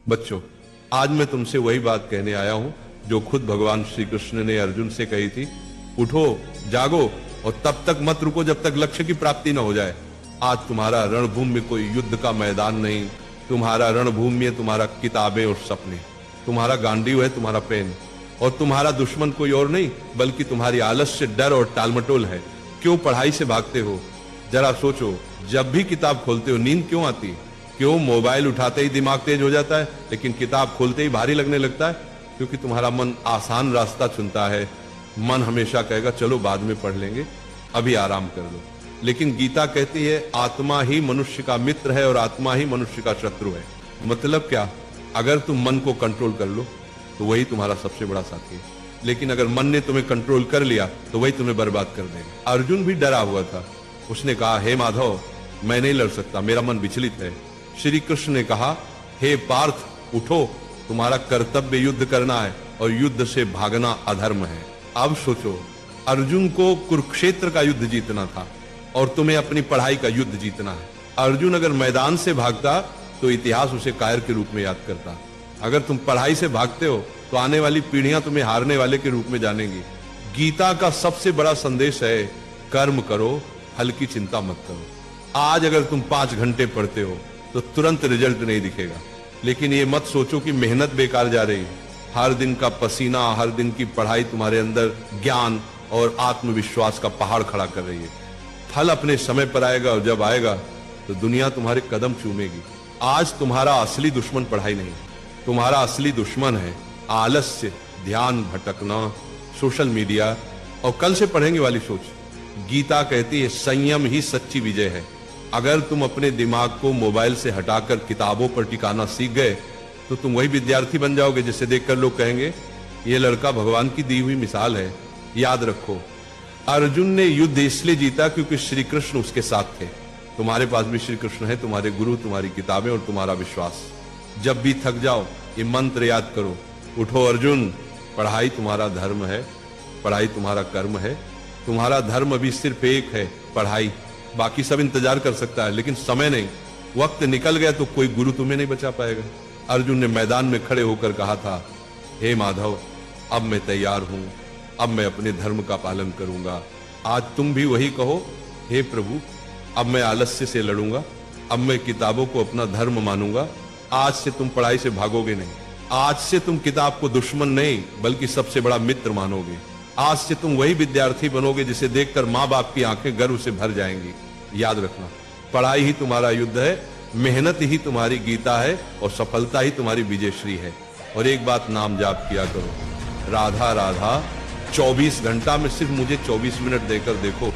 बच्चों, आज मैं तुमसे वही बात कहने आया हूं जो खुद भगवान श्री कृष्ण ने अर्जुन से कही थी। उठो, जागो और तब तक मत रुको जब तक लक्ष्य की प्राप्ति न हो जाए। आज तुम्हारा रणभूमि में कोई युद्ध का मैदान नहीं, तुम्हारा रणभूमि है तुम्हारा किताबें और सपने, तुम्हारा गांडीव है तुम्हारा पेन, और तुम्हारा दुश्मन कोई और नहीं बल्कि तुम्हारी आलस्य, डर और टालमटोल है। क्यों पढ़ाई से भागते हो? जरा सोचो, जब भी किताब खोलते हो नींद क्यों आती? क्यों मोबाइल उठाते ही दिमाग तेज हो जाता है लेकिन किताब खोलते ही भारी लगने लगता है? क्योंकि तुम्हारा मन आसान रास्ता चुनता है। मन हमेशा कहेगा चलो बाद में पढ़ लेंगे, अभी आराम कर लो। लेकिन गीता कहती है आत्मा ही मनुष्य का मित्र है और आत्मा ही मनुष्य का शत्रु है। मतलब क्या? अगर तुम मन को कंट्रोल कर लो तो वही तुम्हारा सबसे बड़ा साथी है, लेकिन अगर मन ने तुम्हें कंट्रोल कर लिया तो वही तुम्हें बर्बाद कर देगा। अर्जुन भी डरा हुआ था। उसने कहा, हे माधव, मैं नहीं लड़ सकता, मेरा मन विचलित है। श्री कृष्ण ने कहा, हे पार्थ, उठो, तुम्हारा कर्तव्य युद्ध करना है और युद्ध से भागना अधर्म है। अब सोचो, अर्जुन को कुरुक्षेत्र का युद्ध जीतना था और तुम्हें अपनी पढ़ाई का युद्ध जीतना है। अर्जुन अगर मैदान से भागता तो इतिहास उसे कायर के रूप में याद करता। अगर तुम पढ़ाई से भागते हो तो आने वाली पीढ़ियां तुम्हें हारने वाले के रूप में जानेंगी। गीता का सबसे बड़ा संदेश है, कर्म करो, फल की चिंता मत करो। आज अगर तुम 5 घंटे पढ़ते हो तो तुरंत रिजल्ट नहीं दिखेगा, लेकिन ये मत सोचो कि मेहनत बेकार जा रही है। हर दिन का पसीना, हर दिन की पढ़ाई तुम्हारे अंदर ज्ञान और आत्मविश्वास का पहाड़ खड़ा कर रही है। फल अपने समय पर आएगा और जब आएगा तो दुनिया तुम्हारे कदम चूमेगी। आज तुम्हारा असली दुश्मन पढ़ाई नहीं, तुम्हारा असली दुश्मन है आलस्य, ध्यान भटकना, सोशल मीडिया और कल से पढ़ेंगे वाली सोच। गीता कहती है संयम ही सच्ची विजय है। अगर तुम अपने दिमाग को मोबाइल से हटाकर किताबों पर टिकाना सीख गए तो तुम वही विद्यार्थी बन जाओगे जिसे देखकर लोग कहेंगे ये लड़का भगवान की दी हुई मिसाल है। याद रखो, अर्जुन ने युद्ध इसलिए जीता क्योंकि श्री कृष्ण उसके साथ थे। तुम्हारे पास भी श्री कृष्ण है, तुम्हारे गुरु, तुम्हारी किताबें और तुम्हारा विश्वास। जब भी थक जाओ ये मंत्र याद करो, उठो अर्जुन, पढ़ाई तुम्हारा धर्म है, पढ़ाई तुम्हारा कर्म है। तुम्हारा धर्म अभी सिर्फ एक है, पढ़ाई। बाकी सब इंतजार कर सकता है लेकिन समय नहीं। वक्त निकल गया तो कोई गुरु तुम्हें नहीं बचा पाएगा। अर्जुन ने मैदान में खड़े होकर कहा था, हे माधव, अब मैं तैयार हूं, अब मैं अपने धर्म का पालन करूंगा। आज तुम भी वही कहो, हे प्रभु, अब मैं आलस्य से लड़ूंगा, अब मैं किताबों को अपना धर्म मानूंगा। आज से तुम पढ़ाई से भागोगे नहीं, आज से तुम किताब को दुश्मन नहीं बल्कि सबसे बड़ा मित्र मानोगे। आज से तुम वही विद्यार्थी बनोगे जिसे देखकर माँ बाप की आंखें गर्व से भर जाएंगी। याद रखना, पढ़ाई ही तुम्हारा युद्ध है, मेहनत ही तुम्हारी गीता है और सफलता ही तुम्हारी विजयश्री है। और एक बात नाम जाप किया करो, राधा राधा। 24 घंटा में सिर्फ मुझे 24 मिनट देकर देखो।